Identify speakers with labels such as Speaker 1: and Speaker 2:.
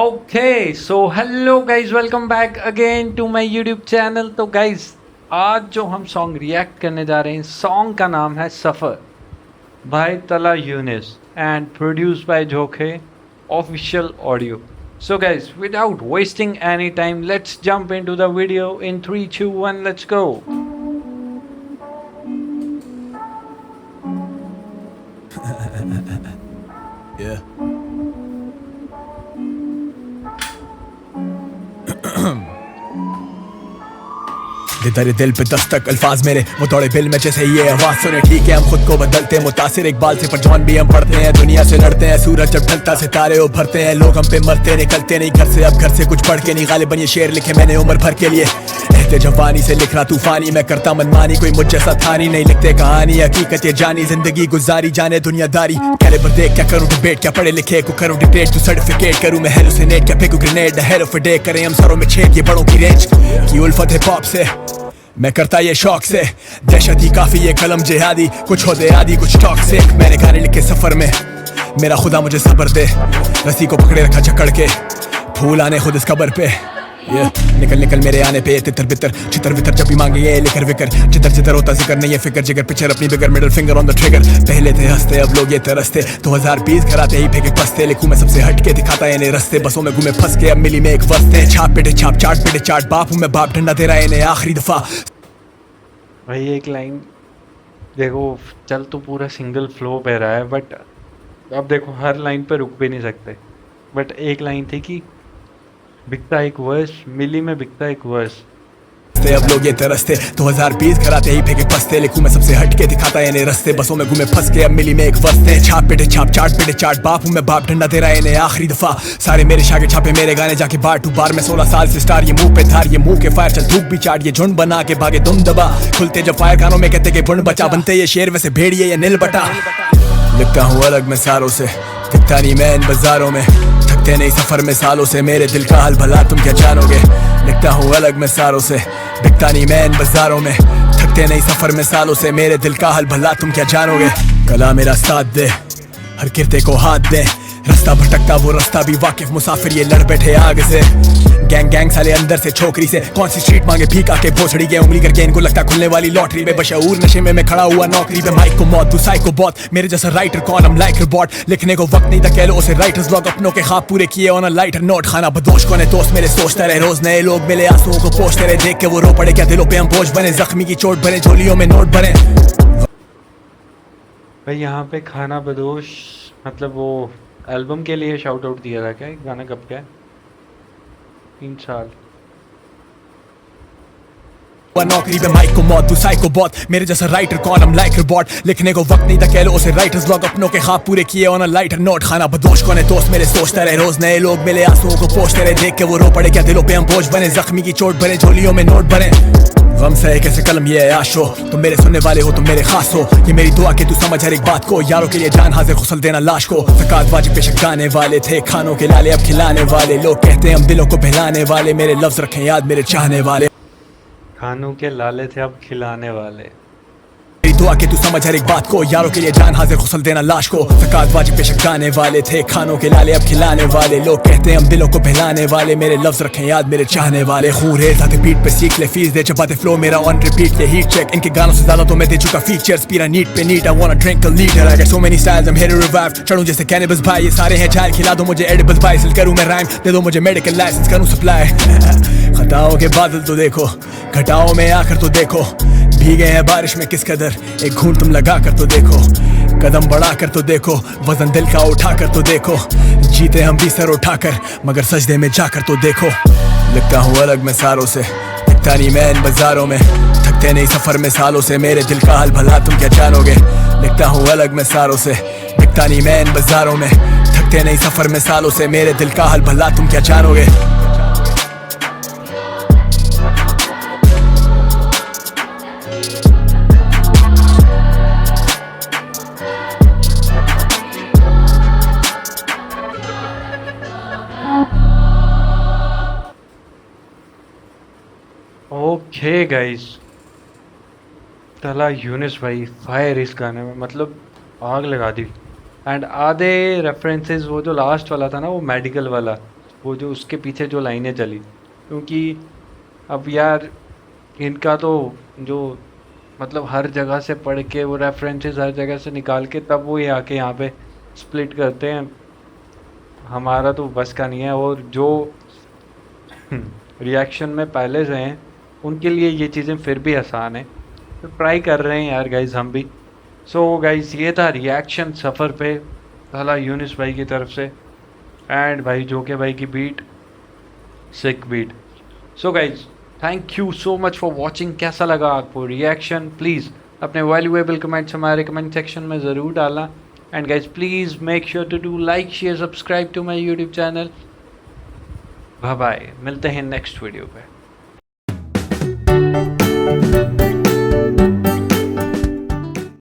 Speaker 1: Okay, so hello guys, welcome back again to my YouTube channel. तो guys, आज जो हम सॉन्ग रिएक्ट करने जा रहे हैं, सॉन्ग का नाम है सफ़र बाय तला यूनिस एंड प्रोड्यूस बाय झोंके official audio. So guys, without wasting any time, let's jump into the video in 3, 2, 1, let's go.
Speaker 2: Yeah. तेरे दिल पे दस्तक अल्फाज मेरे वो दौड़े बिल में जैसे ये आवाज सुने. ठीक है हम खुद को बदलते हैं मुतासिर इकबाल से, पर जवान भी हम पढ़ते हैं. दुनिया से लड़ते हैं, सूरज जब ढलता सितारे उभरते हैं. लोग हम पे मरते निकलते नहीं घर से, अब घर से कुछ पढ़ के नहीं. गालिबन ये शेर लिखे मैंने उम्र भर के लिए. रहते जवानी से लिख रहा तूफानी, मैं करता मनमानी, कोई मुझ जैसा था नहीं लिखते कहानी. हकीकत ये जानी जिंदगी गुजारी जाने दुनियादारी. कैलिबर देख क्या करूँ डिबेट, क्या पढ़े लिखे को करूँ डिटेट. तू सर्टिफिकेट करूँ मैं हेलुसिनेट, क्या फेंकू ग्रेनेड. हेलो फॉर डे करें हम सरों में छेद, ये बड़ों की रेंज की उल्फत है पॉप से. मैं करता ये शौक से दहशत ही काफी, ये कलम जिहादी. कुछ हो दे आदि कुछ टॉक्सिक, मैंने गाने लिखे सफर में. मेरा खुदा मुझे सब्र दे, रस्सी को पकड़े रखा जकड़ के. फूल आने खुद इस कबर पे. निकल निकल मेरे आने पे तितर बितर चितर वितर जब भी मांगे ये लेकर विकर. चितर चितर होता जिक्र नहीं है फिक्र जिगर पिक्चर अपनी bigger. Middle finger on the trigger. पहले थे हंसते अब लोग ये तरसते. 2000 पीस कराते ही फेंके पसते. लिखूं मैं सबसे हट के दिखाता इन्हें रस्ते. बसों में घूमे फंस के अब मिली में एक वस्ते. छाप पिटे छाप चाट पिटे चाट. बाप हूं मैं बाप डंडा दे रहा इन्हें आखिरी दफा.
Speaker 1: भाई एक लाइन देखो, चल तो पूरा सिंगल फ्लो पे रहा है, बट अब देखो हर लाइन पे रुक भी नहीं सकते. बट एक लाइन थी कि बिकता एक वर्स, मिली में बिकता एक वर्स.
Speaker 2: अब लोग ये तरसते. 2000 पीस कराते ही फेंके पसते. लिखूं मैं सबसे हट के दिखाता इन्हें रस्ते. बसों में घूमे फंस के अब मिली में एक वस्ते. छाप पिटे छाप चाट पिटे चाट. बाप हूं मैं बाप डंडा दे रहा इन्हें आखिरी दफा. सारे मेरे शागे छापे मेरे गाने जाके बार टू बार. मैं 16 साल से स्टार, ये मुंह पे धार, ये मुंह के फायर. चल धूप भी चाट, ये झुंड बना के भागे दुम दबा. खुलते जब फायर कानों में कहते कि बुंड बचा. बनते ये शेर वैसे भेड़िए ये नील बटा. लिखता हूँ अलग मैं सारों से, दिखता नहीं मैं इन बाजारों में. थकते नहीं सफर में सालों से, मेरे दिल का हाल भला तुम क्या जानोगे. लिखता हूँ अलग मैं सारों से, दिखता नहीं मैं इन बाजारों में. थकते नहीं सफर में सालों से, मेरे दिल का हाल भला तुम क्या जानोगे. कला मेरा साथ दे, हर किरते को हाथ दे. रास्ता भटकता वो रास्ता भी वाकिफ, मुसाफिर ये लड़ बैठे आग से. गैंग गैंग साले अंदर से छोकरी से. कौन सी स्ट्रीट मांगे भीख आके भोसड़ी के. उंगली करके इनको लगता खुलने वाली लॉटरी में. बशऊर नशे में मैं खड़ा हुआ नौकरी पे. माइक को मौत तू साइको बॉट, मेरे जैसा राइटर कौन. हम लाइक रिबॉट, लिखने को वक्त नहीं था कह लो उसे राइटर्स ब्लॉग. अपनों के ख्वाब पूरे किए ऑन अ लाइटर नोट. खाना बदोश कौन है दोस्त मेरे सोचता रहे. रोज नए लोग मिले आंसुओं को पोंछते रहे. देख के वो रो पड़े क्या दिलों पे हम बोझ बने. जख्मी की चोट बने, झोलियों में नोट बने.
Speaker 1: भाई यहाँ पे खाना बदोश मतलब वो एल्बम के लिए शाउट आउट दिया था क्या? गाना कब का है? 3 साल.
Speaker 2: नौकरी पे माइक को मौत तू साइको बॉट, मेरे जैसा राइटर कौन. हम लाइक रिबॉट, लिखने को वक्त नहीं था कह लो उसे राइटर्स ब्लॉग. अपनों के ख्वाब पूरे किए ऑन अ लाइटर नोट. खाना बदोश कौन है दोस्त मेरे सोचता रहे. रोज नए लोग मिले आंसुओं को पोंछते रहे. देख के वो रो पड़े क्या दिलों पे हम बोझ बने. जख्मी की चोट बने, झोलियों में नोट बने. गम से कैसे कलम ये आश हो, तुम मेरे सुनने वाले हो तुम मेरे खास हो. ये मेरी दुआ कि तू समझ हर एक बात को. यारों के लिए जान हाजिर खुसल देना लाश को. ज़कात वाजिब पेश गाने वाले थे, खानों के लाले अब खिलाने वाले. लोग कहते हैं हम दिलों को बहलाने वाले. मेरे लफ्ज रखें याद मेरे चाहने वाले.
Speaker 1: खानों के लाले थे अब खिलाने वाले.
Speaker 2: दुआ कि तू समझ हर एक बात को. यारों के लिए जान हाजिर खुसल देना लाश को. ज़कात वाजिब पेश गाने वाले थे, खानों के लाले अब खिलाने वाले. लोग कहते हैं हम दिलों को बहलाने वाले. मेरे लफ्ज रखें याद मेरे चाहने वाले. खून रेत आते पीठ पे सीख ले, फीस दे चबाते फ्लो मेरा ऑन रिपीट. ये हीट चेक इनके गानों से ज्यादा तो मैं दे चुका फीचर्स. पीरा नीट पे neat, I wanna drink a litre. I get so many styles, I am here to revive. चढ़ूं जैसे कैनिबल्स भाई, ये सारे हैं चाइल्ड. खिला दो मुझे एडिबल्स भाई, सिल करूं मैं राइम. दे दो मुझे मेडिकल लाइसेंस, करूं सप्लाई. खताओं के बादल तो देखो, घटाओं में आकर तो देखो. भीगे हैं बारिश में किस कदर, एक घूंट तुम लगा कर तो देखो. कदम बढ़ा कर तो देखो, वजन दिल का उठा कर तो देखो. जीते हम भी सर उठाकर, मगर सजदे में जाकर तो देखो. लिखता हूँ अलग मैं सारों से, दिखता नहीं मैं इन बाजारों में. थकते नहीं सफर में सालों से, मेरे दिल का हाल भला तुम क्या जानोगे. लिखता हूँ अलग मैं सारों से, दिखता नहीं मैं इन बाजारों में. थकते नहीं सफर में सालों से, मेरे दिल का हाल भला तुम क्या जानोगे.
Speaker 1: ओके गाइस, तला यूनिस भाई फायर इस गाने में, मतलब आग लगा दी. एंड आधे रेफरेंसेस वो जो लास्ट वाला था ना, वो मेडिकल वाला, वो जो उसके पीछे जो लाइनें चली, क्योंकि अब यार इनका तो जो मतलब हर जगह से पढ़ के वो रेफरेंसेस हर जगह से निकाल के तब वो ये आके यहाँ पे स्प्लिट करते हैं, हमारा तो बस का नहीं है। और जो रिएक्शन में पहले से हैं उनके लिए ये चीज़ें फिर भी आसान है, तो ट्राई कर रहे हैं यार गाइज हम भी। सो गाइज ये था रिएक्शन सफ़र पे तला यूनिस भाई की तरफ से, एंड भाई जोके भाई की beat, sick beat. So guys thank you so much for watching. कैसा लगा आपको रिएक्शन? प्लीज़ अपने वैल्यूएबल कमेंट्स हमारे कमेंट सेक्शन में ज़रूर डालना। And guys please make sure to do like share subscribe to my YouTube channel. Bye bye, मिलते हैं नेक्स्ट वीडियो पे।